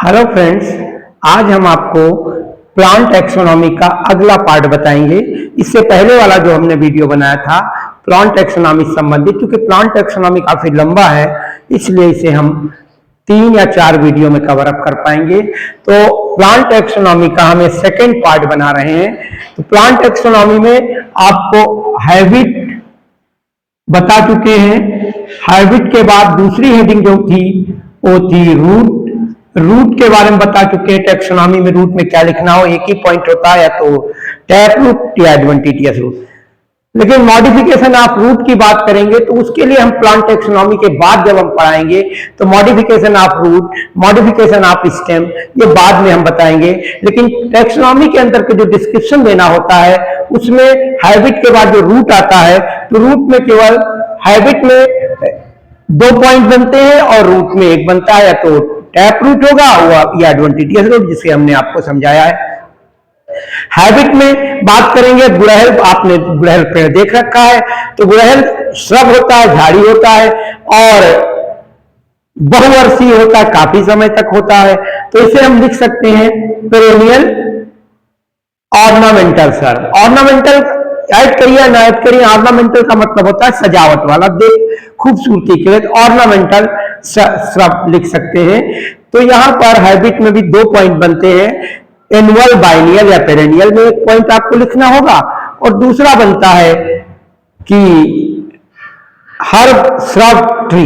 Hello friends, आज हम आपको प्लांट टैक्सोनॉमी का अगला पार्ट बताएंगे। इससे पहले वाला जो हमने वीडियो बनाया था प्लांट टैक्सोनॉमी से संबंधित, क्योंकि प्लांट टैक्सोनॉमी काफी लंबा है इसलिए इसे हम 3 या 4 वीडियो में कवर अप कर पाएंगे। तो प्लांट टैक्सोनॉमी का हम सेकेंड पार्ट बना रहे हैं। तो प्लांट टैक्सोनॉमी में आपको हैबिट बता चुके हैं। हैबिट के बाद दूसरी हेडिंग जो थी वो थी रूट। रूट के बारे में बता चुके हैं। टैक्सोनॉमी में रूट में क्या लिखना हो, एक ही पॉइंट होता है, या तो टैप रूट या एडवेंटिटियस रूट। लेकिन मॉडिफिकेशन ऑफ रूट की बात करेंगे तो उसके लिए हम प्लांट टैक्सोनॉमी के बाद जब हम पढ़ाएंगे तो modification of root, modification of stem ये बाद में हम बताएंगे। लेकिन टैक्सोनॉमी के अंदर के जो डिस्क्रिप्शन देना होता है उसमें हैबिट के बाद जो रूट आता है तो रूट में केवल हैबिट में 2 पॉइंट बनते हैं और रूट में 1 बनता है, या तो टैप रूट होगा या एडवेंटिटियस रूट, जिसे हमने आपको समझाया है। हैबिट में बात करेंगे गुड़हल। आपने गुड़हल पेड़ देख रखा है, तो गुड़हल श्रब होता है, झाड़ी होता है और बहुवर्षीय होता है, काफी समय तक होता है। तो इसे हम लिख सकते हैं perennial ornamental shrub. Ornamental add करिए ना ऐड करिए, ऑर्नामेंटल का मतलब होता है सजावट वाला, देख खूबसूरती के लिए ऑर्नामेंटल श्रब लिख सकते हैं। तो यहां पर हैबिट में भी 2 पॉइंट बनते हैं, एनुअल, बाइनियल या पेरेनियल में 1 पॉइंट आपको लिखना होगा, और दूसरा बनता है कि हर्ब, श्रब, ट्री,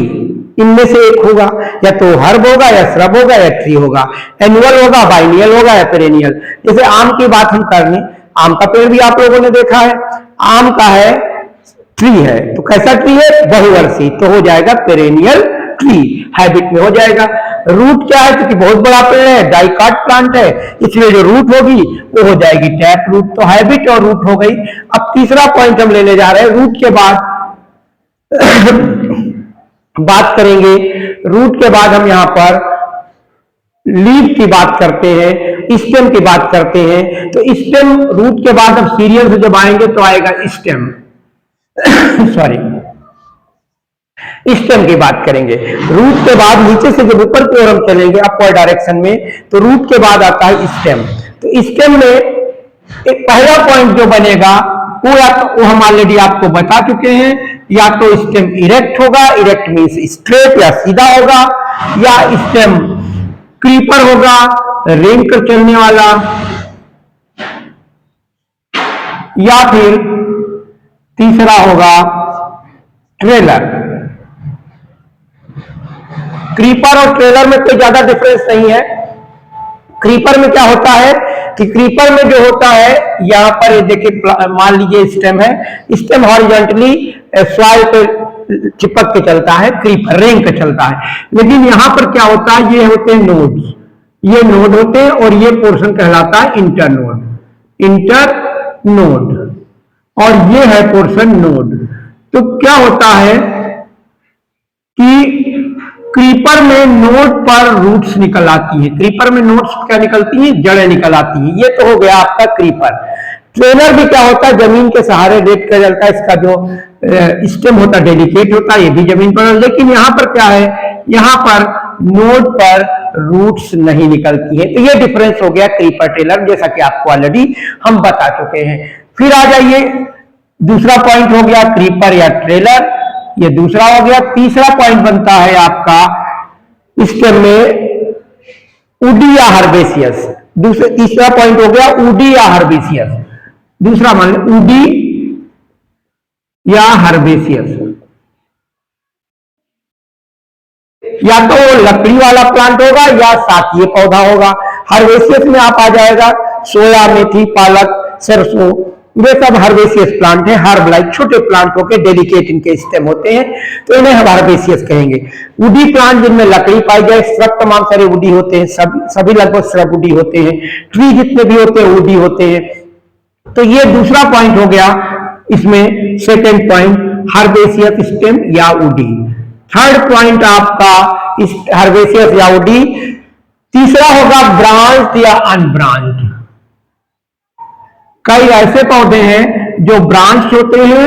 इनमें से एक होगा, या तो हर्ब होगा या श्रब होगा या ट्री होगा। एनुअल होगा, बाइनियल होगा या पेरेनियल। जैसे आम की बात हम कर लें, आम का पेड़ भी आप लोगों ने देखा है, आम का है, ट्री है, तो कैसा ट्री है, बहुवर्षीय, तो हो जाएगा पेरेनियल ट्री, हैबिट में हो जाएगा। रूट क्या है, क्योंकि बहुत बड़ा पेड़ है, डाइकाट प्लांट है, इसलिए जो रूट होगी वो हो जाएगी टैप रूट। तो हैबिट और रूट हो गई। अब तीसरा पॉइंट हम लेने जा रहे हैं। रूट के बाद बात करेंगे, रूट के बाद हम यहां पर लीफ की बात करते हैं, स्टेम की बात करते हैं। तो स्टेम, रूट के बाद अब सीरियल से जब आएंगे तो आएगा स्टेम सॉरी, स्टेम की बात करेंगे। रूट के बाद नीचे से जब ऊपर की ओर हम चलेंगे अपवर्ड डायरेक्शन में, तो रूट के बाद आता है स्टेम। तो स्टेम में एक पहला पॉइंट जो बनेगा वो हम ऑलरेडी आपको बता चुके हैं, या तो स्टेम इरेक्ट होगा, इरेक्ट मींस स्ट्रेट या सीधा होगा, या स्टेम क्रीपर होगा, रेंग कर चलने वाला, या फिर तीसरा होगा ट्रेलर। क्रीपर और ट्रेलर में कोई ज्यादा डिफरेंस नहीं है। क्रीपर में क्या होता है कि क्रीपर में जो होता है, यहां पर देखिए, मान लीजिए स्टेम है, स्टेम हॉरिजॉन्टली सॉइल पे चिपक के चलता है, क्रीपर रेंग के चलता है। लेकिन यहां पर क्या होता है, ये होते हैं नोड्स, ये नोड होते हैं और ये पोर्शन कहलाता है इंटरनोड, इंटरनोड, और ये है पोर्शन नोड। तो क्या होता है कि क्रीपर में नोड पर रूट्स निकल आती हैं। क्रीपर में नोड्स क्या निकलती हैं, जड़ें निकल आती हैं। ये तो हो गया आपका क्रीपर। ट्रेलर भी क्या होता है, जमीन के सहारे लेट कर चलता है, इसका जो स्टेम होता है डेलिकेट होता है, ये भी जमीन पर। लेकिन यहाँ पर क्या है, यहाँ पर नोड पर रूट्स नहीं निकलती है। तो ये डिफरेंस हो गया क्रीपर ट्रेलर, जैसा कि आपको ऑलरेडी हम बता चुके हैं। फिर आ जाइए, दूसरा पॉइंट हो गया क्रीपर या ट्रेलर, ये दूसरा हो गया। तीसरा पॉइंट बनता है आपका स्टेम में उडी या हर्बेसियस। तीसरा पॉइंट हो गया उडी या हर्बेसियस। दूसरा मान लो उडी या हर्बेसियस, या तो लकड़ी वाला प्लांट होगा या शाकीय पौधा होगा। हर्बेसियस में आप आ जाएगा सोया, मेथी, पालक, सरसों, ये सब हर्बेसियस प्लांट है। हर्ब लाइक छोटे प्लांट होके डेलिकेट इनके स्टेम होते हैं, तो इन्हें हम हर्बेसियस कहेंगे। वुडी प्लांट जिनमें लकड़ी पाई जाए, श्रब तमाम सारे वुडी होते हैं, सभी लगभग श्रब वुडी होते हैं। ट्री जितने भी होते हैं वुडी होते हैं। तो ये दूसरा पॉइंट हो गया इसमें, सेकेंड पॉइंट हर्बेसियस स्टेम या वुडी। थर्ड पॉइंट आपका हर्बेसियस या वुडी। तीसरा होगा ब्रांच्ड या अनब्रांच्ड। कई ऐसे पौधे हैं जो ब्रांच होते हैं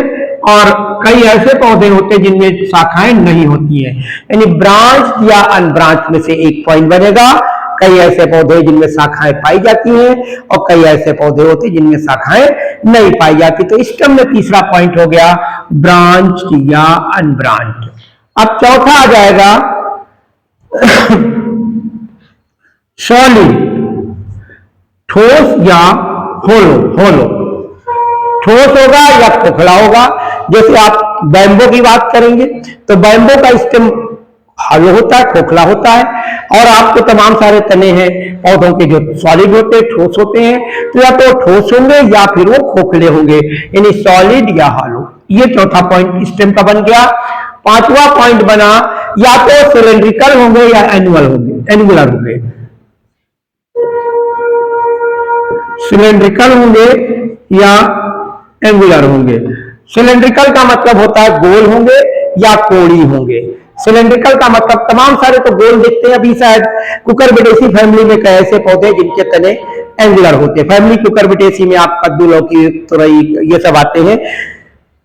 और कई ऐसे पौधे होते हैं जिनमें शाखाएं नहीं होती हैं, यानी ब्रांच या अनब्रांच में से एक पॉइंट बनेगा। कई ऐसे पौधे जिनमें शाखाएं पाई जाती हैं और कई ऐसे पौधे होते हैं जिनमें शाखाएं नहीं पाई जाती। तो स्टेम में तीसरा पॉइंट हो गया ब्रांच या अनब्रांच। अब चौथा आ जाएगा सॉलिड, ठोस या होलो। होलो ठोस होगा या खोखला होगा। जैसे आप बैम्बो की बात करेंगे तो बैम्बो का स्टेम होलो होता है, खोखला होता है, और आपको तमाम सारे तने हैं पौधों के जो सॉलिड होते हैं, ठोस होते हैं, तो या तो ठोस होंगे या फिर वो खोखले होंगे, यानी सॉलिड या होलो। ये चौथा पॉइंट स्टेम का बन गया। पांचवा पॉइंट बना या तो सिलेंड्रिकल होंगे या एनुअल होंगे। सिलेंड्रिकल होंगे या एंगुलर होंगे। सिलेंड्रिकल का मतलब होता है गोल होंगे या कोड़ी होंगे। सिलेंड्रिकल का मतलब तमाम सारे तो गोल दिखते हैं। अभी शायद कुकुरबिटेसी फैमिली में कई ऐसे पौधे जिनके तने एंगुलर होते हैं। फैमिली कुकुरबिटेसी में आप कद्दू, लौकी, तुरई ये सब आते हैं,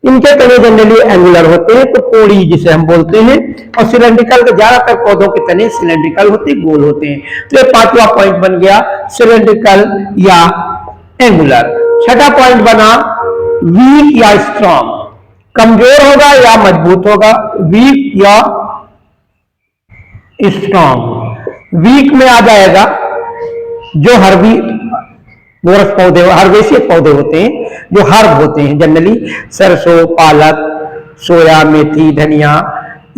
इनके तने जनरली एंगुलर होते हैं, तो कोड़ी जिसे हम बोलते हैं। और सिलेंड्रिकल के ज्यादातर पौधों के तने सिलेंड्रिकल होते हैं, गोल होते हैं। तो ये पांचवा पॉइंट बन गया सिलेंड्रिकल या एंगुलर। छठा पॉइंट बना वीक या स्ट्रॉन्ग, कमजोर होगा या मजबूत होगा, वीक या स्ट्रॉन्ग। वीक में आ जाएगा जो हर्बीवोरस पौधे, हर्बेसियस पौधे होते हैं, जो हर्ब होते हैं जनरली, सरसों, पालक, सोया, मेथी, धनिया,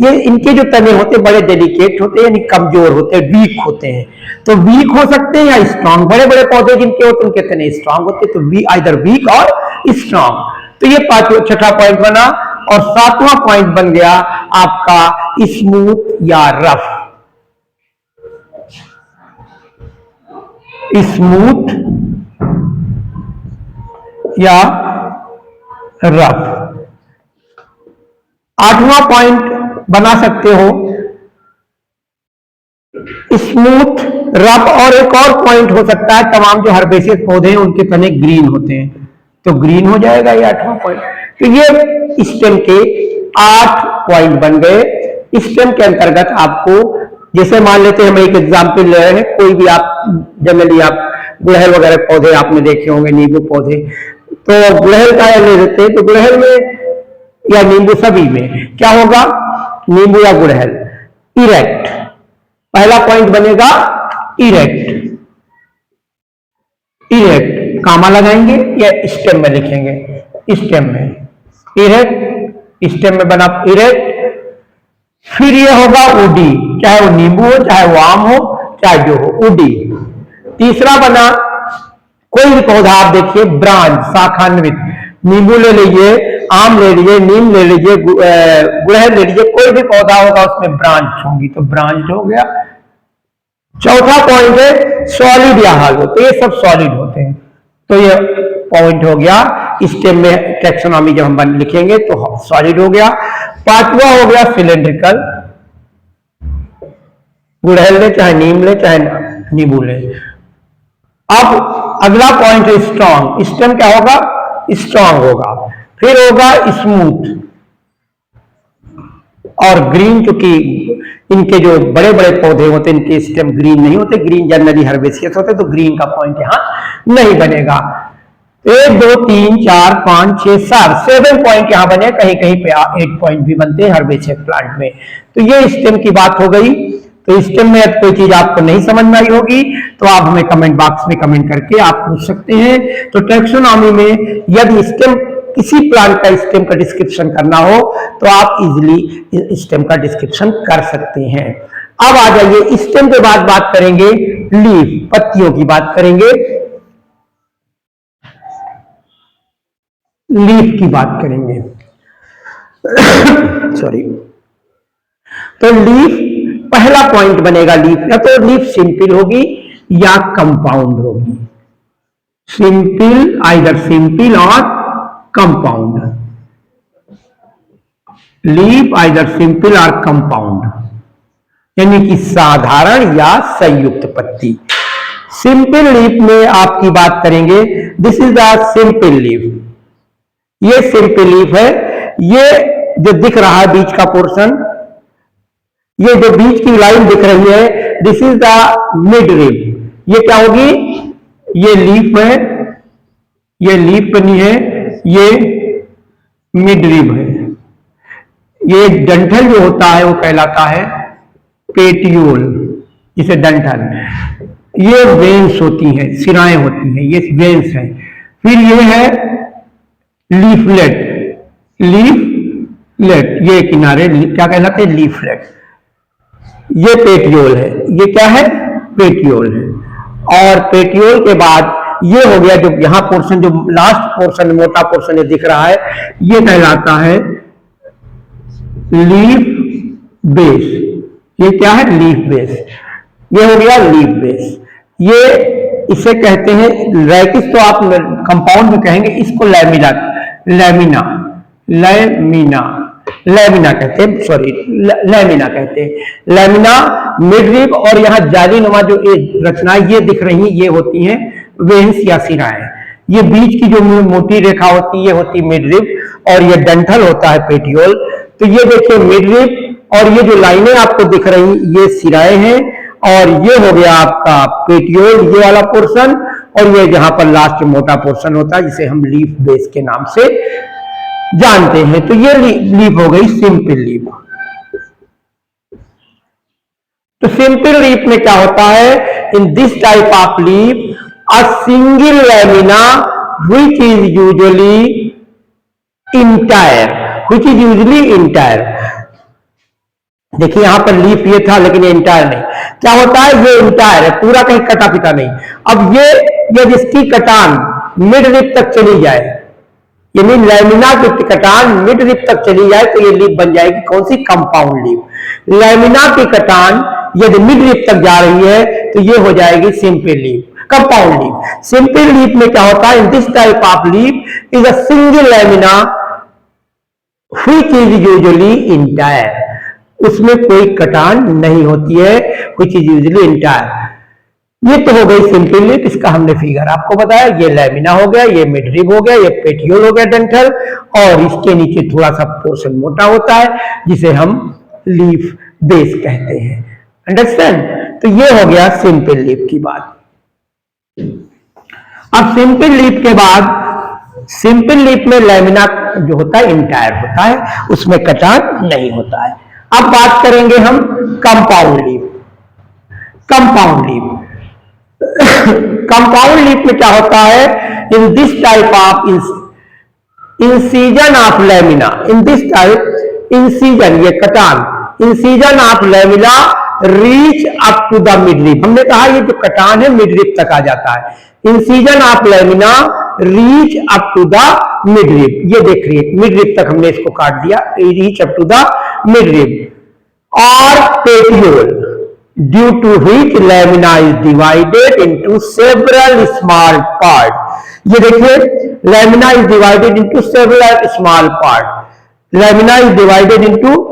ये इनके जो तने होते हैं बड़े डेलिकेट होते हैं, यानी कमजोर होते हैं, वीक होते हैं। तो वीक हो सकते हैं या स्ट्रांग। बड़े बड़े पौधे जिनके होते हैं उनके तने स्ट्रांग होते हैं, तो आइदर वीक और स्ट्रांग। तो ये छठा पॉइंट बना। और सातवां पॉइंट बन गया आपका स्मूथ या रफ। स्मूथ या रफ। आठवां पॉइंट बना सकते हो स्मूथ, रफ। और एक और पॉइंट हो सकता है तमाम जो हर्बेसियस पौधे हैं उनके तने ग्रीन होते हैं, तो ग्रीन हो जाएगा ये आठवां पॉइंट। तो ये स्टेम के 8 पॉइंट बन गए। स्टेम के अंतर्गत आपको, जैसे मान लेते हैं हम एक एग्जाम्पल ले रहे हैं, कोई भी आप जनरली आप गुड़हल वगैरह पौधे आपने देखे होंगे, नींबू पौधे, तो गुड़हल का ले लेते हैं, तो गुड़हल में या नींबू सभी में क्या होगा, नींबू या गुड़हल इरेक्ट, पहला पॉइंट बनेगा इरेक्ट। इरेक्ट कामा लगाएंगे या स्टेम में लिखेंगे, स्टेम में इरेक्ट, स्टेम में बना इरेक्ट। फिर ये होगा उडी, चाहे वो नींबू हो, चाहे वो आम हो, चाहे जो हो, उडी। तीसरा बना कोई भी पौधा आप देखिए ब्रांच, शाखान्वित, नींबू ले लीजिए, आम ले लीजिए, नीम ले लीजिए, गुड़हल ले लीजिए, कोई भी पौधा होगा उसमें ब्रांच होंगी, तो ब्रांच हो गया। चौथा पॉइंट है सॉलिड या हालो, तो ये सब सॉलिड होते हैं, तो ये पॉइंट हो गया। स्टेम में टैक्सोनॉमी जब हम लिखेंगे तो सॉलिड हो गया। पांचवा हो गया सिलेंड्रिकल, गुड़हल ले, चाहे नीम ले, चाहे नींबू ले। अब अगला पॉइंट है स्ट्रॉन्ग, स्टेम क्या होगा, स्ट्रॉन्ग होगा। फिर होगा स्मूथ और ग्रीन, क्योंकि इनके जो बड़े बड़े पौधे होते हैं इनके स्टेम ग्रीन नहीं होते, ग्रीन जनरली हर्बेसियस होते, तो ग्रीन का पॉइंट यहां नहीं बनेगा। 1 2 3 4 5 6 7 पॉइंट यहां बने, कहीं कहीं पे 8 पॉइंट भी बनते हैं हर्बेसियस प्लांट में। तो ये स्टेम की बात हो गई। तो स्टेम में कोई चीज आपको नहीं समझ में आई होगी तो आप हमें कमेंट बॉक्स में कमेंट करके आप पूछ सकते हैं। तो टैक्सोनॉमी में यदि स्टेम, किसी प्लांट का स्टेम का डिस्क्रिप्शन करना हो तो आप इजीली स्टेम का डिस्क्रिप्शन कर सकते हैं। अब आ जाइए स्टेम के बाद बात करेंगे लीफ, पत्तियों की बात करेंगे, लीफ की बात करेंगे सॉरी। तो लीफ पहला पॉइंट बनेगा, लीफ या तो लीफ सिंपल होगी या कंपाउंड होगी। सिंपल, आइदर सिंपल और कंपाउंड, लीफ आइदर सिंपल और कंपाउंड, यानी कि साधारण या संयुक्त पत्ती। सिंपल लीफ में आपकी बात करेंगे, this is the simple leaf, ये सिंपल लीफ है। ये जो दिख रहा है बीच का पोर्शन, ये जो बीच की लाइन दिख रही है this is the mid rib. ये क्या होगी, ये लीफ है, ये लीफ बनी है, ये मिड रिब है। ये डंठल जो होता है वो कहलाता है पेटियोल, इसे डंठल। ये वेन्स होती हैं, सिराएं होती हैं, ये वेन्स हैं। फिर ये है लीफलेट, लीफलेट ये किनारे क्या कहलाते हैं, लीफलेट। ये पेटियोल है, ये क्या है, पेटियोल है। और पेटियोल के बाद ये हो गया जो यहां पोर्शन, जो लास्ट पोर्शन मोटा पोर्शन ये दिख रहा है, ये कहलाता है लीफ बेस। ये क्या है, लीफ बेस। ये हो गया लीफ बेस। ये इसे कहते हैं रैकिस, तो आप कंपाउंड में कहेंगे, इसको लैमिना, लैमिना, लैमिना, लैमिना कहते हैं, सॉरी लैमिना कहते हैं। लैमिना, मिड रिब, और यहाँ जालीनुमा जो रचनाएं ये दिख रही हैं, ये होती हैं वेन्स या सिराएं। ये बीच की जो मोटी रेखा होती है ये होती मिड रिब, और ये डंठल होता है पेटियोल। तो ये देखिए मिड रिब, और ये जो लाइनें आपको दिख रही ये सिराएं हैं, और ये हो गया आपका पेटियोल, ये वाला पोर्शन, और ये जहां पर लास्ट मोटा पोर्शन होता है जिसे हम लीफ बेस के नाम से जानते हैं। तो ये लीफ हो गई सिंपल लीफ। तो सिंपल लीफ में क्या होता है, in this type of leaf a single lamina which is usually entire, which is usually entire. देखिए यहां पर लीफ ये था लेकिन ये इंटायर नहीं। क्या होता है, ये इंटायर है, पूरा कहीं कटा पिटा नहीं। अब ये जब इसकी कटान मिड रिब तक चली जाए, यानी लैमिना की कटान मिड रिब तक चली जाए, तो ये लीफ बन जाएगी कौन सी, कंपाउंड लीफ। लैमिना की कटान यदि मिड रिब तक जा रही है तो ये हो जाएगी simple leaf, compound leaf. Simple leaf में क्या होता है, in this type of leaf is a single lamina which is usually entire, उसमें कोई कटान नहीं होती है, व्हिच इज यूजुअली इंटायर। ये तो हो गई सिंपल लीफ, इसका हमने फिगर आपको बताया। ये लैमिना हो गया, ये मिड रिब हो गया, ये पेटियोल हो गया डंठल, और इसके नीचे थोड़ा सा पोर्शन मोटा होता है जिसे हम लीफ बेस कहते हैं। अंडरस्टैंड। तो ये हो गया सिंपल लीफ की बात। अब सिंपल लीफ के बाद, सिंपल लीफ में लैमिना जो होता है इंटायर होता है, उसमें कटान नहीं होता है। अब बात करेंगे हम compound leaf. Compound leaf, compound leaf में क्या होता है, in this type of incision of lamina, in this type incision, ये कटान, incision of lamina reach up to the mid rib. हमने कहा ये जो कटान है मिड रिब तक आ जाता है। Incision of lamina reach up to the mid rib, ये देख रही है मिड रिब तक हमने इसको काट दिया, reach up to the mid rib. और petiole, due to which lamina is divided into several small part. ये देखिए lamina is divided into several small part, lamina is divided into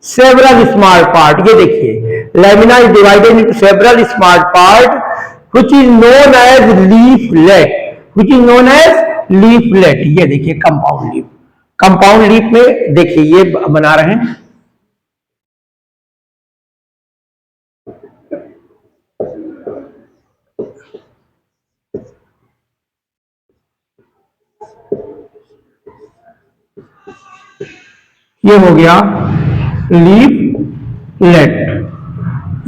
several small part. ये देखिए lamina is divided into several small part which is known as leaflet, which is known as leaflet. ये देखिए compound leaf, compound leaf में देखिए ये बना रहे हैं, ये हो गया लीफलेट।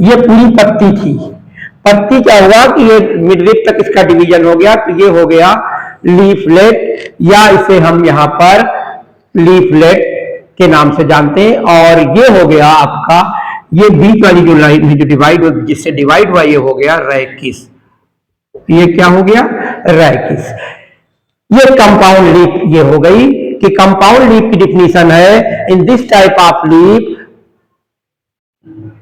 ये पूरी पत्ती थी, पत्ती क्या हुआ कि ये मिड रिब तक इसका डिवीजन हो गया, तो ये हो गया लीफलेट, या इसे हम यहां पर लीफलेट के नाम से जानते हैं। और ये हो गया आपका, ये बीच वाली जो लाइन है जो डिवाइड, जिससे डिवाइड हुआ, ये हो गया रैकिस। ये क्या हो गया, रैकिस। ये कंपाउंड लीफ ये हो गई कि कंपाउंड लीफ की डिफिनीशन है, in this type of leaf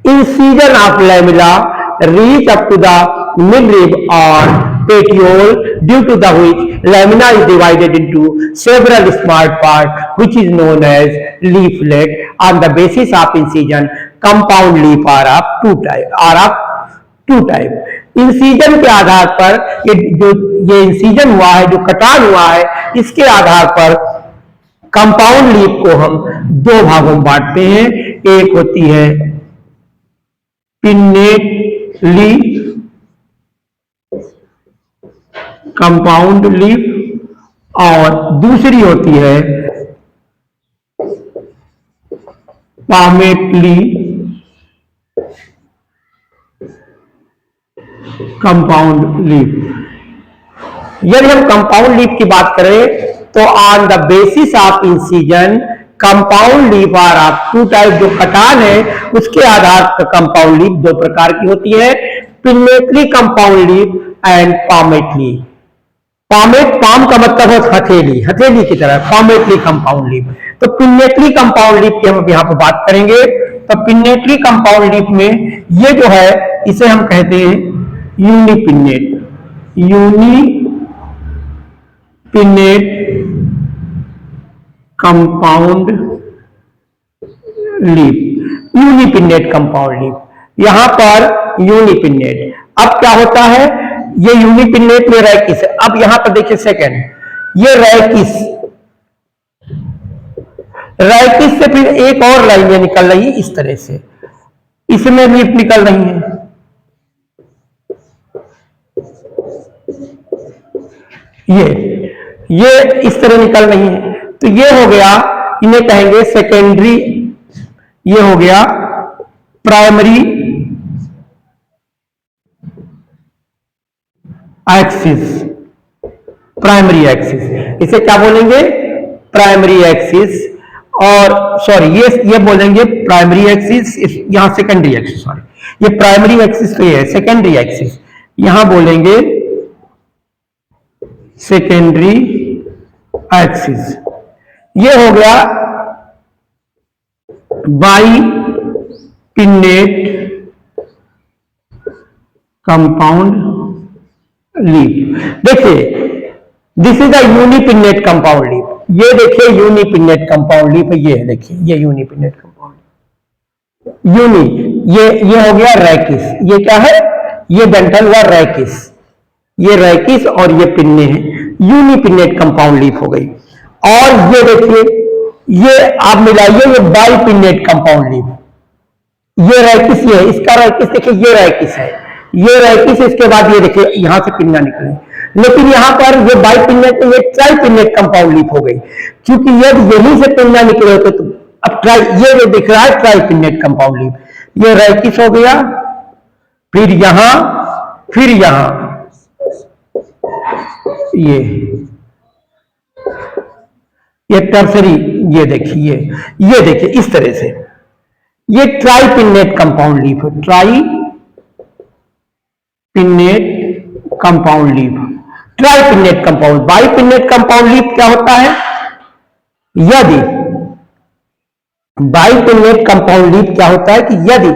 incision of lamina reach up to the midrib or petiole, due to the which lamina is divided into several small parts, which is known as leaflet. On the basis of incision, compound leaf are of two type. Incision के आधार पर ये incision हुआ है, जो कटान हुआ है, इसके आधार पर कंपाउंड लीफ को हम दो भागों में बांटते हैं। एक होती है पिन्नेट लीफ, कंपाउंड लीफ, और दूसरी होती है पामेटली कंपाउंड लीफ। यदि हम कंपाउंड लीफ की बात करें तो on the basis of incision compound leaf are of two type, जो कटान है उसके आधार पर कंपाउंड लीफ दो प्रकार की होती है, pinnately compound leaf and palmately. Palm का मतलब है हथेली, हथेली की तरह, पामेटली कंपाउंड लीफ। तो पिन्नेटली कंपाउंड लीफ की हम यहाँ पर बात करेंगे। तो पिन्नेटली कंपाउंड लीफ में ये जो है इसे हम कहते हैं यूनिपिन्नेट, यूनिपिन्नेट कंपाउंड लीफ, यूनिपिन्नेट कंपाउंड लीफ। यहां पर यूनिपिन्नेट, अब क्या होता है, ये यूनिपिन्नेट में रैकिस है। अब यहां पर देखिए सेकंड, ये रैकिस, रैकिस से फिर एक और लाइनें निकल रही है इस तरह से, इसमें भी निकल रही है, ये इस तरह निकल रही है। तो ये हो गया, इन्हें कहेंगे सेकेंडरी, ये हो गया प्राइमरी एक्सिस, प्राइमरी एक्सिस, इसे क्या बोलेंगे, प्राइमरी एक्सिस। और सॉरी, ये बोलेंगे प्राइमरी एक्सिस, यहां सेकेंडरी एक्सिस, सॉरी, ये प्राइमरी एक्सिस तो ये है, सेकेंडरी एक्सिस यहां बोलेंगे सेकेंडरी एक्सिस। ये हो गया बाई पिन्नेट कंपाउंड लीफ। देखिए this is a unipinnate compound leaf, ये देखिए यूनिपिन्नेट कंपाउंड लीफ, ये है देखिए, ये यूनिपिन्नेट कंपाउंड यूनि, ये हो गया रैकिस, ये क्या है, ये डेंटल हुआ रैकिस, ये रैकिस और ये पिन्ने हैं, यूनिपिन्नेट कंपाउंड लीफ हो गई। और ये देखिए, ये आप मिलाइए, ये बाइपिन्नेट कंपाउंड लीफ, ये रैकिस, ये इसका रैकिस देखिए, ये रैकिस है, ये रैकिस, इसके बाद ये देखिए यहां से पिन्ना निकले, लेकिन यहां पर ये बाइपिन्नेट, ये ट्राइपिन्नेट कंपाउंड लीफ हो गई, क्योंकि यदि यहीं से पिन्ना निकले होते तो अब ये दिख रहा है ट्राइपिन्नेट कंपाउंड लीफ, ये रैकिस हो गया, फिर यहां, फिर यहां, ये टर्सरी, ये देखिए इस तरह से, ये ट्राइपिन्नेट कंपाउंड लीफ है, tripinnate compound leaf, tripinnate compound. Bipinnate compound leaf क्या होता है, यदि बाइपिन्नेट कंपाउंड लीफ क्या होता है कि यदि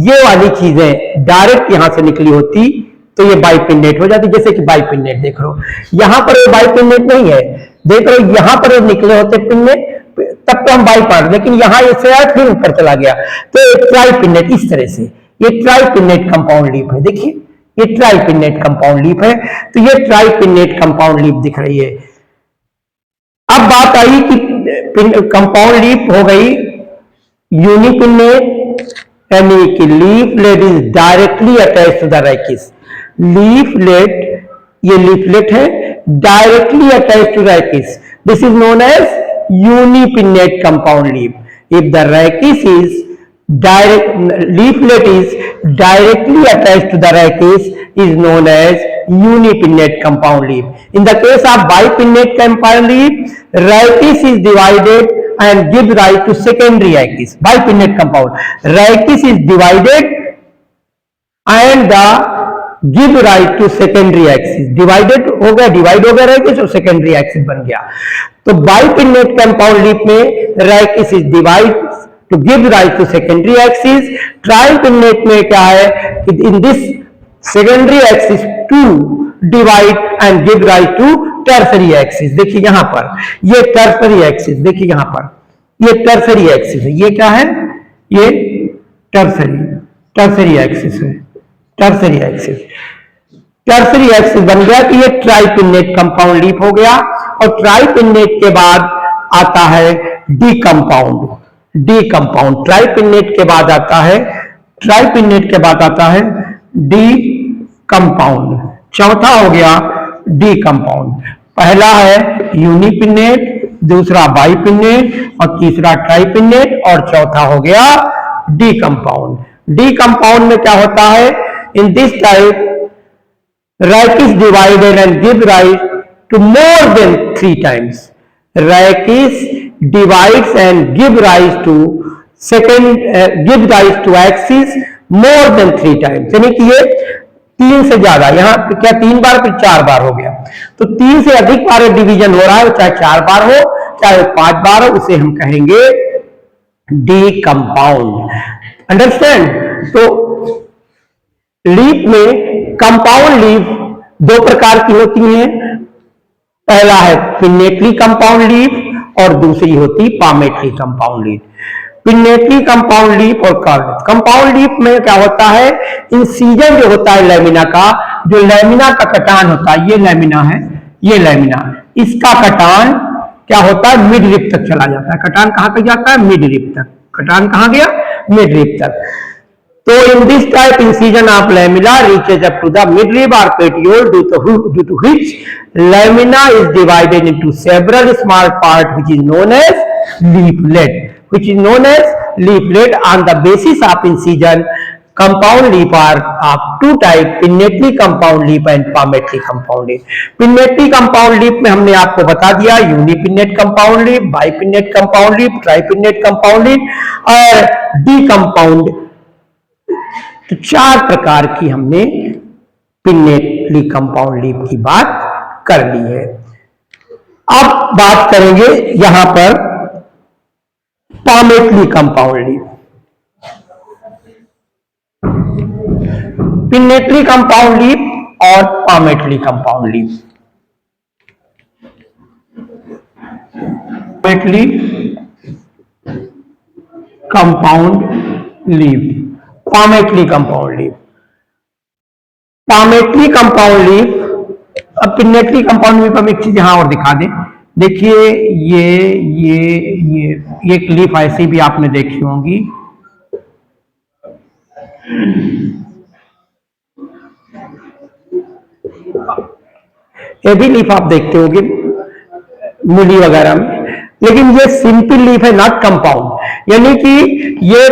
ये वाली चीजें डायरेक्ट यहां से निकली होती तो ये बाइपिन्नेट हो जाती, जैसे कि बाइपिन्नेट देख रहे हो, यहां पर ये बाइपिन्नेट नहीं है, देख रहे हो यहां पर ये निकले होते पिन्ने, तब तो हम बाई पार्ट, लेकिन यहां इससे आया फिर ऊपर चला गया, तो ये ट्राइपिन्नेट, इस तरह से ये ट्राइपिन्नेट कंपाउंड लीफ है, देखिए ये ट्राइपिन्नेट कंपाउंड लीफ है, तो ये ट्राइपिन्नेट कंपाउंड लीफ दिख रही है। अब बात आई कि कंपाउंड लीफ हो गई यूनिपिन्नेट, यानी कि leaflet is directly attach to the rachis, leaflet, ये लीफलेट है directly attach to rachis, this is known as unipinnate compound leaf. If the rachis is leaflet is directly attached to the rachis is known as unipinnate compound leaf. In the case of bipinnate compound leaf, rachis is divided and gives rise to secondary rachis. Bipinnate compound, rachis is divided and the give rise to secondary axis. Divided हो गया, divide हो गया rachis और secondary axis बन गया। तो bipinnate compound leaf में rachis is divided to give rise to secondary axis. Tripinnate में क्या है कि in this secondary axis to divide and give rise to tertiary axis. देखिए यहां पर ये tertiary axis, देखिए यहां पर ये tertiary axis है, ये क्या है, ये tertiary axis है, tertiary axis बन गया कि ये ट्राइपिन्नेट कंपाउंड लीफ हो गया। और ट्राइपिन्नेट के बाद आता है डी कंपाउंड, ट्राइपिन्नेट के बाद आता है, ट्राइपिन्नेट के बाद आता है डी कंपाउंड। चौथा हो गया डी कंपाउंड। पहला है यूनिपिनेट, दूसरा बाइपिनेट और तीसरा ट्राइपिनेट और चौथा हो गया डी कंपाउंड। डी कंपाउंड में क्या होता है? In this type rack is divided and give rise to more than 3 times. Rack is divides and give rise to give rise to axis more than 3 times, यानी कि ये 3 से ज्यादा, यहाँ क्या 3 बार फिर 4 बार हो गया, तो 3 से अधिक बार डिवीजन हो रहा है, चाहे 4 बार हो चाहे 5 बार हो, उसे हम कहेंगे डी कंपाउंड। अंडरस्टैंड? तो लीफ में कंपाउंड लीफ 2 प्रकार की होती है। पहला है पिनेटली कंपाउंड लीफ और दूसरी होती palmately compound leaf. Pinnately compound leaf और कार्नेट कंपाउंड लीफ में क्या होता है? इंसीजन जो होता है लैमिना का, जो लैमिना का कटान होता है, ये लैमिना है, ये लैमिना, इसका कटान क्या होता है? मिड रिप तक चला जाता है। कटान कहां तक जाता है? मिड रिप तक। कटान कहां गया? मिड रिप तक। तो in this type incision of lamina reaches up to the mid rib और petiole due to which lamina is divided into several small parts which is known as leaflet. Which is known as leaflet. On the basis of incision, compound leaf are of 2 types: pinnately compound leaf and palmately compound leaf. Pinnately compound leaf में हमने आपको बता दिया unipinnate compound leaf, bipinnate compound leaf, tripinnate compound leaf और decompound. तो 4 प्रकार की हमने पिनेटली कंपाउंड लीफ की बात कर ली है। अब बात करेंगे यहां पर palmately compound leaf. Pinnately compound leaf और palmately compound leaf. Palmately compound leaf, palmately compound leaf, palmately compound leaf. अब पिनेटली कंपाउंड लीफ हम एक चीज यहां और दिखा दें। देखिए ये एक लीफ ऐसी भी आपने देखी होंगी, ये भी लीफ आप देखते होंगे मूली वगैरह में, लेकिन ये सिंपल लीफ है, नॉट कंपाउंड, यानी कि ये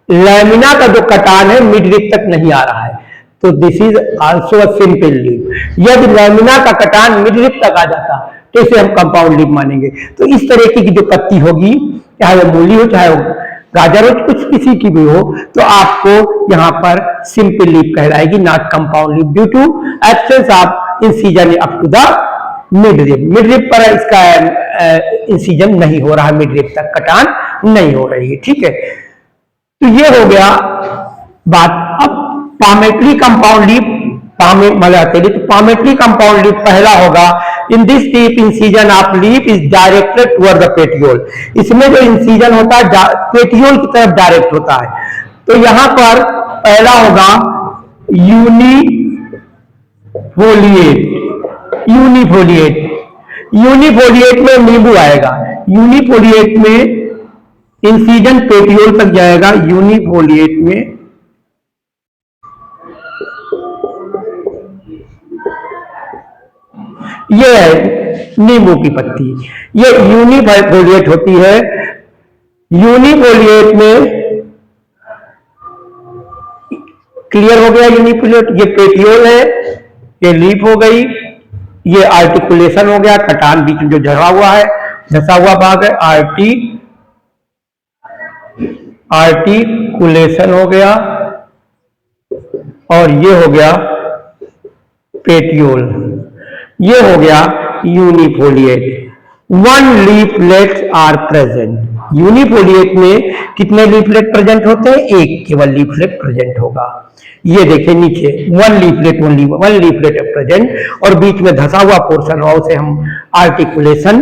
लैमिना का जो कटान है मिड रिप तक नहीं आ रहा है, तो this is also a simple leaf. यदि लैमिना का कटान मिड रिप तक आ जाता तो इसे हम कंपाउंड लीफ मानेंगे। तो इस तरह की जो पत्ती होगी, चाहे वो मूली हो चाहे वो गाजर हो, कुछ किसी की भी हो, तो आपको यहाँ पर सिंपल लीफ कहलाएगी, not compound leaf, due to absence of incision up to the mid rib. Mid rib पर इसका इंसीजन नहीं हो रहा, मिड रिप तक कटान नहीं हो रही है। ठीक है, तो ये हो गया बात। अब palmately compound leaf, palmately compound leaf पहला होगा, in this leaf incision of leaf is directed toward the petiole. इसमें जो इंसीजन होता है पेटियोल की तरफ डायरेक्ट होता है। तो यहां पर पहला होगा यूनिफोलिएट। यूनिफोलिएट में नींबू आएगा, यूनिफोलिएट में इंसीजन पेटियोल तक जाएगा। यूनिफोलिएट में ये है नींबू की पत्ती, ये यूनिफोलिएट होती है। यूनिफोलिएट में क्लियर हो गया यूनिफोलिएट, ये पेटियोल है, ये लीफ हो गई, ये आर्टिकुलेशन हो गया, कटान बीच में जो धसा हुआ है, धसा हुआ भाग है आर्टिकुलेशन हो गया, और ये हो गया पेटियोल, ये हो गया यूनिफोलिएट। 1 लीफलेट्स आर प्रेजेंट। यूनिफोलिएट में कितने लीफलेट प्रेजेंट होते हैं? एक केवल लीफलेट प्रेजेंट होगा। ये देखिए नीचे 1 लीफलेट, 1 लीफलेट प्रेजेंट, और बीच में धसा हुआ पोर्शन हो, उसे हम आर्टिकुलेशन,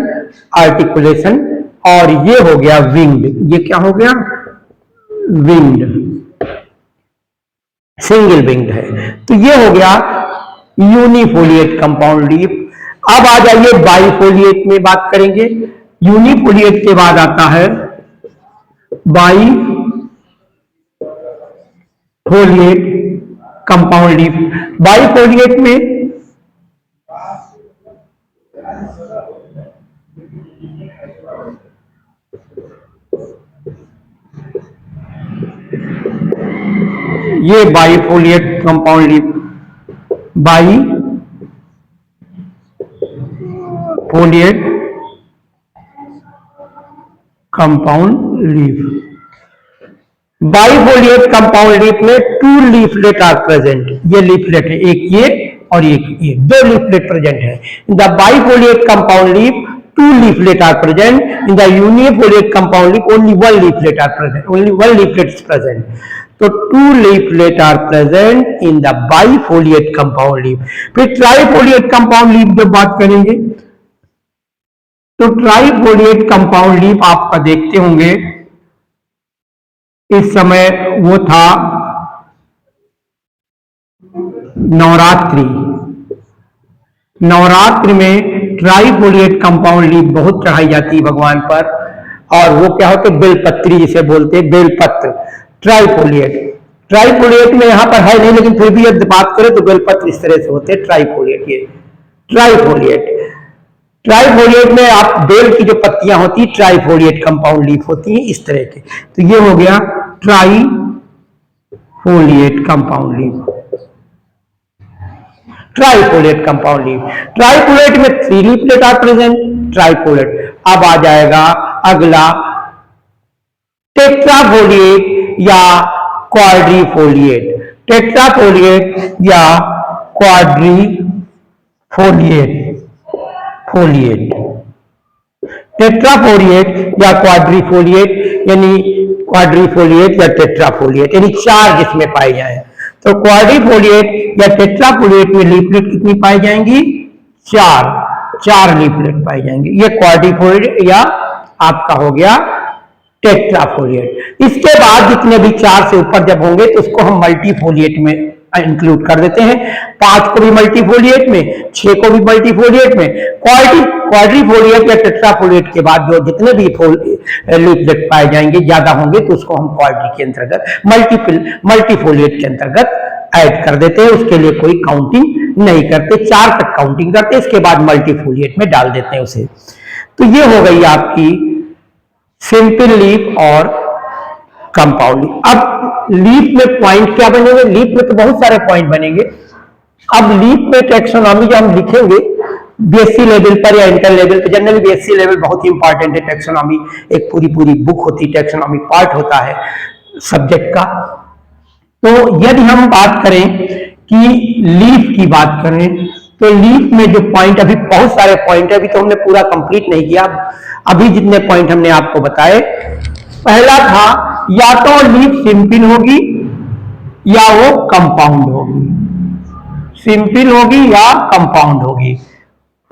और ये हो गया विंग्ड। ये क्या हो गया? विंग्ड, सिंगल विंग्ड है। तो ये हो गया यूनिफोलिएट कंपाउंड लीफ। अब आ जाइए बाइफोलिएट में बात करेंगे। यूनिफोलिएट के बाद आता है बाइफोलिएट। Compound leaf. बाइफोलिएट में ये bifoliate compound leaf, bifoliate compound leaf. Bifoliate compound leaf में 2 लीफलेट आर प्रेजेंट। ये लीफलेट है, एक ये और एक ये, 2 लीफलेट प्रेजेंट है। In the bifoliate compound leaf 2 leaflet are present. In the unifoliate compound leaf only 1 leaflet are present. Only 1 leaflet is present. तो 2 leaflet are present in the bifoliate compound leaf. फिर trifoliate compound leaf जब बात करेंगे तो trifoliate compound leaf आपका देखते होंगे इस समय वो था नवरात्रि में ट्राइफोलिएट कंपाउंड लीफ बहुत चढ़ाई जाती है भगवान पर, और वो क्या होते बेलपत्री जिसे बोलते हैं, बेलपत्र। ट्राइफोलिएट में यहां पर है नहीं, लेकिन फिर भी यदि बात करें तो बेलपत्र इस तरह से होते हैं ट्राइफोलिएट। ये ट्राइफोलिएट में आप बेल की जो पत्तियां होती है ट्राइफोलिएट कंपाउंड लीफ होती है इस तरह के। तो ये हो गया trifoliate compound leaf. Trifoliate compound leaf, trifoliate में 3 लीफलेट आर प्रेजेंट। ट्राइफोलिएट। अब आ जाएगा अगला टेट्राफोलिएट या क्वाड्रीफोलिएट। टेट्राफोलिएट या टेट्राफोलिएट या क्वाड्रीफोलिएट, यानी क्वाड्रीफोलिएट या टेट्राफोलिएट, यानी 4 जिसमें पाए जाए। तो क्वाड्रीफोलिएट या टेट्राफोलिएट में लीफलेट कितनी पाई जाएंगी? 4 लीफलेट पाई जाएंगी। ये क्वाड्रीफोलिएट या आपका हो गया टेट्राफोलिएट। इसके बाद जितने भी 4 से ऊपर जब होंगे तो उसको हम मल्टीफोलिएट में इंक्लूड कर देते हैं। 5 को भी मल्टीफोलिएट में, 6 को भी मल्टीफोलिएट में। क्वाड्रीफोलिएट या टेट्राफोलिएट के बाद जो जितने भी लीफलेट पाए जाएंगे ज्यादा होंगे तो उसको हम क्वाड्री के अंतर्गत मल्टीफोलिएट के अंतर्गत ऐड कर देते हैं। उसके लिए कोई काउंटिंग नहीं करते, 4 तक काउंटिंग करते, इसके बाद मल्टीफोलिएट में डाल देते हैं उसे। तो ये हो गई आपकी सिंपल लीफ और कंपाउंड लीफ। अब लीफ में पॉइंट क्या बनेंगे? लीफ में तो बहुत सारे पॉइंट बनेंगे। अब लीफ में टैक्सोनॉमी जो हम लिखेंगे बीएससी लेवल पर या इंटर लेवल पर, जनरली बीएससी लेवल बहुत ही इंपॉर्टेंट है। टैक्सोनॉमी एक पूरी बुक होती है, टैक्सोनॉमी पार्ट होता है सब्जेक्ट का। तो यदि हम बात करें कि लीफ की बात करें तो लीफ में जो पॉइंट, अभी बहुत सारे पॉइंट है, अभी तो हमने पूरा कंप्लीट नहीं किया। अभी जितने पॉइंट हमने आपको बताए, पहला था या तो लीफ सिंपल होगी या वो कंपाउंड होगी, सिंपल होगी या कंपाउंड होगी।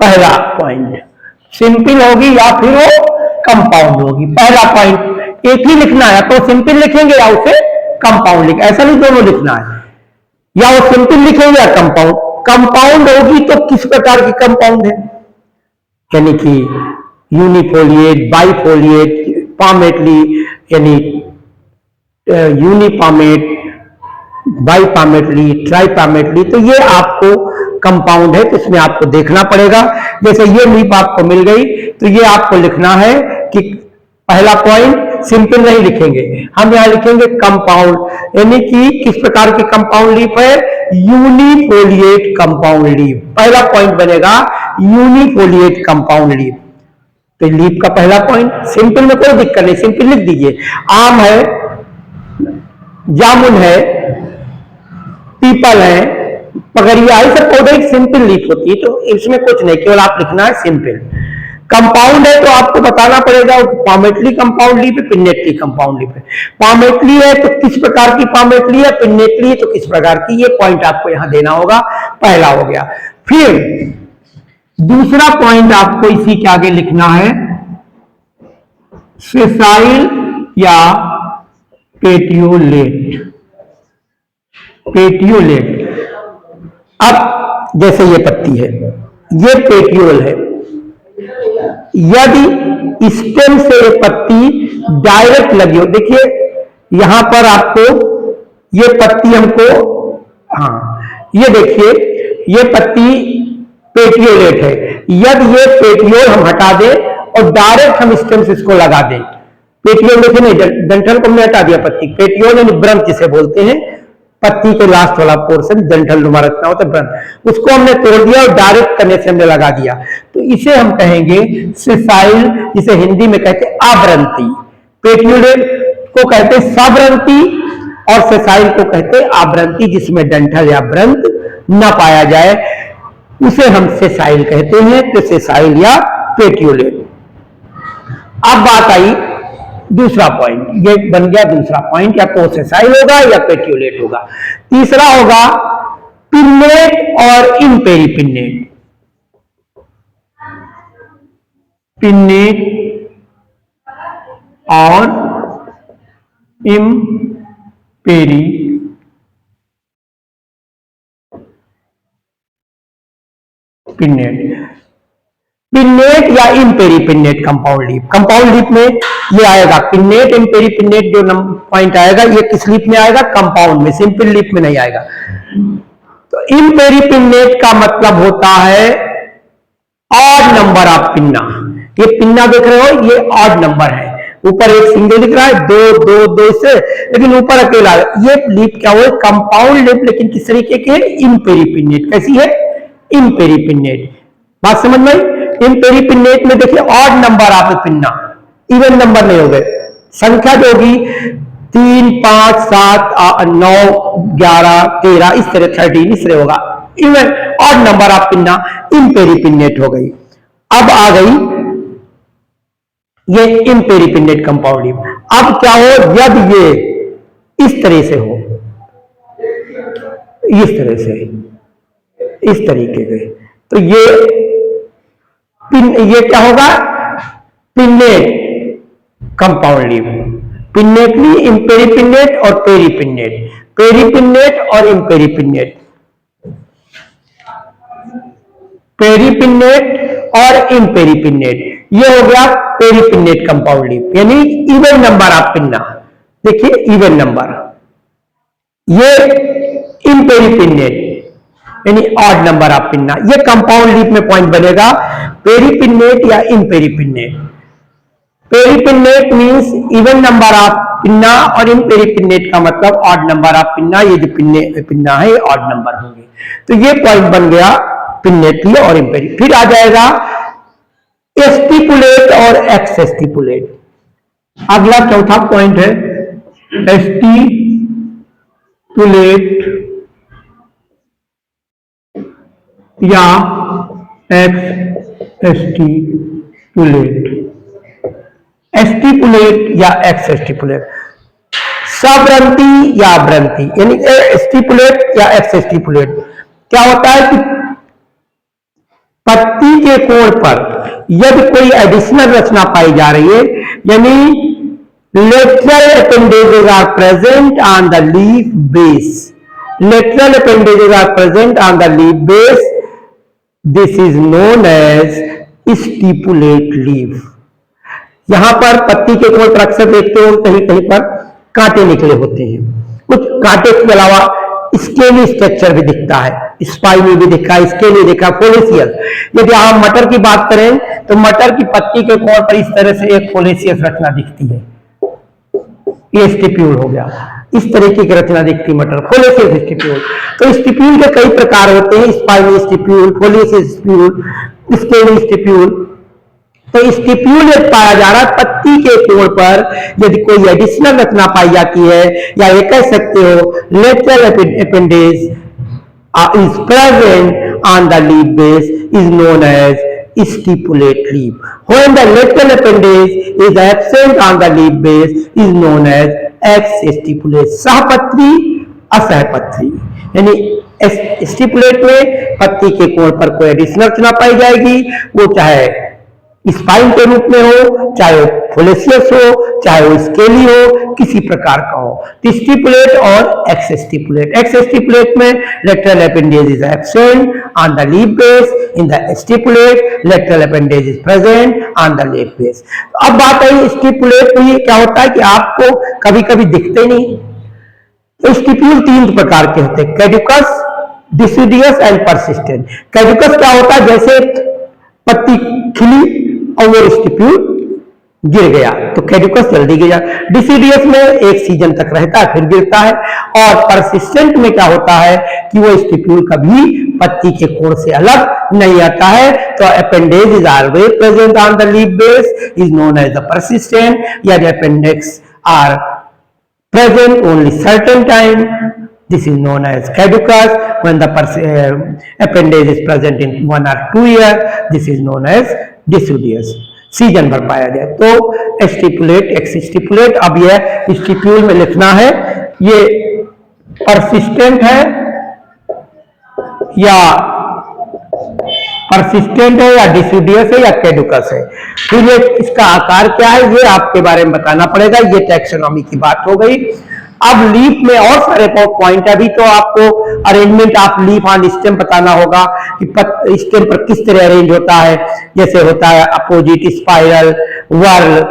पहला पॉइंट सिंपल होगी या फिर वो कंपाउंड होगी। पहला पॉइंट एक ही लिखना है, तो सिंपल लिखेंगे या उसे कंपाउंड लिखेंगे, ऐसा नहीं दोनों लिखना है। या वो सिंपल लिखेंगे या कंपाउंड होगी तो किस प्रकार की कंपाउंड है, यानी कि यूनिफोलिएट, बाइफोलिएट, पामेटली, यानी यूनिपामेट, बाइपामेटली, ट्राइपामेटली। तो ये आपको कंपाउंड है, तो इसमें आपको देखना पड़ेगा। जैसे ये लीफ आपको मिल गई तो ये आपको लिखना है कि पहला पॉइंट सिंपल नहीं लिखेंगे, हम यहां लिखेंगे कंपाउंड, यानी कि किस प्रकार की कंपाउंड लीफ है? यूनिफोलिएट कंपाउंड लीफ। पहला पॉइंट बनेगा यूनिफोलिएट कंपाउंड लीफ। तो लीफ का पहला पॉइंट। सिंपल में कोई दिक्कत नहीं, सिंपल लिख दीजिए। आम है, जामुन है, पीपल है, पगड़िया है, सब पौधे एक सिंपल लीफ होती है, तो इसमें कुछ नहीं, केवल आप लिखना है सिंपल। कंपाउंड है तो आपको बताना पड़ेगा पामेटली कंपाउंड लीफ है, पिन्नेटली कंपाउंड लीफ है। पामेटली है तो किस प्रकार की पामेटली है, पिन्नेटली है तो किस प्रकार की, ये पॉइंट आपको यहां देना होगा। पहला हो गया। फिर दूसरा पॉइंट आपको इसी के आगे लिखना है, सेसाइल या पेटियोलेट। अब जैसे ये पत्ती है, ये पेटियोल है। यदि स्टेम से ये पत्ती डायरेक्ट लगी हो, देखिए यहां पर आपको ये पत्ती हमको हाँ, ये देखिए, ये पत्ती पेटियोलेट है। यदि ये पेटियोल हम हटा दें और डायरेक्ट हम स्टेम से इसको लगा दें, पेटियोल देखे नहीं, डंठल को हमने हटा दिया पत्ती, पेटियोल यानी ब्रंच जिसे बोलते हैं, पत्ती के लास्ट वाला पोर्शन डंठल नुमा रखना होता है ब्रंच, उसको हमने तोड़ दिया और डायरेक्ट तने से हमने लगा दिया, तो इसे हम कहेंगे सेसाइल, जिसे हिंदी में कहते हैं आव्रंती। पेटियोलेट को कहते हैं साव्रंती और सेसाइल को कहते हैं आव्रंती, जिसमें डंठल या ब्रंथ न पाया जाए, उसे हम सेसाइल कहते हैं। तो सेसाइल या पेटियोलेट। अब बात आई दूसरा पॉइंट, ये बन गया दूसरा पॉइंट, या तो सेसाइल होगा या पेटियोलेट होगा। तीसरा होगा पिन्नेट और इम्पेरीपिन्नेट। पिन्नेट और इम्पेरीपिन्नेट। पिन्नेट या इम्पेरीपिन्नेट कंपाउंड लीफ। कंपाउंड लीफ में ये आएगा पिन्नेट, इम्पेरीपिन्नेट जो पॉइंट आएगा ये किस लीफ में आएगा? कंपाउंड में, सिंपल लीफ में नहीं आएगा। तो इम्पेरीपिन्नेट का मतलब होता है ऑड नंबर ऑफ पिन्ना। ये पिन्ना देख रहे हो, ये ऑड नंबर है, ऊपर एक सिंगल दिख रहा है, दो दो दो से, लेकिन ऊपर अकेला। ये लीफ क्या हुआ? कंपाउंड लीफ, लेकिन किस तरीके के? इम्पेरीपिन्नेट। कैसी है? इम्पेरीपिन्नेट। बात समझ में? इम्पेरीपिन्नेट में देखिए odd number of pinna, even number नहीं हो गए, संख्या जो होगी 3, 5, 7, 9, 11, 13, इस तरह 13 इस तरह होगा, even odd number of pinna imparipinnate हो गई। अब आ गई ये इम्पेरीपिन्नेट कंपाउंड लीफ। अब क्या हो? यदि ये इस तरह से हो, इस तरह से, इस तरीके के, तो ये क्या होगा? Pennate compound leaf. पिन्नेट भी इम्पेरीपिन्नेट और पेरीपिन्नेट, पेरीपिन्नेट और इम्पेरीपिन्नेट, पेरीपिन्नेट और इम्पेरीपिन्नेट, ये हो गया पेरीपिन्नेट कंपाउंड लीफ, यानी इवन नंबर ऑफ पिन्ना। देखिए इवन नंबर। ये इम्पेरीपिन्नेट यानी ऑड नंबर ऑफ पिन्ना, ये कंपाउंड लीफ में पॉइंट बनेगा पेरीपिन्नेट या imparipinnate. Paripinnate means even number of pinna और इम्पेरीपिन्नेट का मतलब ऑड नंबर ऑफ पिन्ना। ये जो पिन्ना है ऑड नंबर होंगे, तो ये पॉइंट बन गया पिन्नेट और इम्पेरी। फिर आ जाएगा स्टिपुलेट और एक्स स्टिपुलेट। अगला चौथा पॉइंट है स्टिपुलेट या एक्स स्टिपुलेट। स्टिपुलेट या एक्स स्टिपुलेट, सब्रंती या ब्रंती, यानी स्टिपुलेट या एक्स स्टिपुलेट। क्या होता है कि पत्ती के कोण पर यदि कोई एडिशनल रचना पाई जा रही है, यानी lateral appendages are present on the leaf base, lateral appendages are present on the leaf base, this is known as stipulate leaf. यहां पर पत्ती के कोण पर अक्सर देखते हो कहीं कहीं पर कांटे निकले होते हैं, कुछ कांटे के अलावा स्केली स्ट्रक्चर भी दिखता है, स्पाइनी भी दिखा, स्केली दिखा, फोलिसियस। यदि आप मटर की बात करें तो मटर की पत्ती के कोण पर इस तरह से एक फोलिसियस रचना दिखती है, ये स्टिप्यूल हो गया। इस तरीके की रचना दिखती मटर, फोलिसियस स्टिप्यूल। तो स्टिप्यूल के कई प्रकार होते हैं, spiny stipule, foliaceous stipule, scaly stipule. तो स्टिप्यूल पाया जा रहा है पत्ती के कोण पर यदि कोई एडिशनल रचना पाई जाती है, या ये कह सकते हो lateral appendage is present on the leaf base is known as stipulate leaf. When the lateral appendage is absent on the leaf base is known as ex-stipulate. सहपत्री असहपत्री, यानी स्टिपुलेट में पत्ती के कोण पर कोई एडिशनल रचना पाई जाएगी, वो चाहे स्पाइन के रूप में हो, चाहे वो फोलिसियस हो, चाहे वो स्केली हो, किसी प्रकार का हो। स्टिपुलेट और एक्स स्टिपुलेट। एक्स स्टिपुलेट में lateral appendage is absent on the leaf base, in the stipulate lateral appendage is present on the leaf base. अब बात आई स्टिपुलेट में क्या होता है कि आपको कभी कभी दिखते नहीं, स्टिप्यूल तीन प्रकार के होते हैं, कैड्यूकस, डिसिडियस एंड परसिस्टेंट। कैड्यूकस क्या होता है, जैसे पत्ती खिली और वो स्टिप्यूल गिर गया तो कैड्यूकस जल्दी गिर जाता है। डिसिडियस में एक सीजन तक रहता है फिर गिरता है। और परसिस्टेंट में क्या होता है कि वो स्टिप्यूल कभी पत्ती के कोण से अलग नहीं आता है। तो appendage is always present on the leaf base is known as the persistent, या the appendix are present only certain time, this is known as caducus. When the appendage is present in 1 or 2 years, this is known as deciduous, season भर पाया जाए। तो stipulate, एक्सस्टिपुलेट, अब यह stipule में लिखना है, ये परसिस्टेंट है या परसिस्टेंट है या डिसिडियस है या कैडुकस है। फिर ये इसका आकार क्या है ये आपके बारे में बताना पड़ेगा। ये टैक्सोनॉमी की बात हो गई। अब लीफ में और सारे पॉइंट, अभी तो आपको arrangement of leaf on stem बताना होगा कि स्टेम पर किस तरह अरेंज होता है, जैसे होता है अपोजिट, स्पाइरल, वर्ल,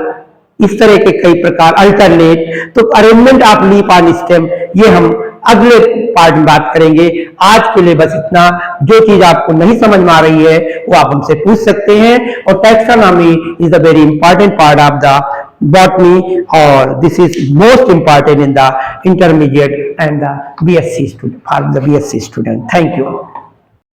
इस तरह के कई प्रकार, अल्टरनेट। तो arrangement of leaf on stem ये हम अगले पार्ट में बात करेंगे। आज के लिए बस इतना। जो चीज आपको नहीं समझ में आ रही है वो आप हमसे पूछ सकते हैं। और taxonomy is a very important part of the botany, or this is most important in the intermediate and the BSc student, for the BSc student. Thank you.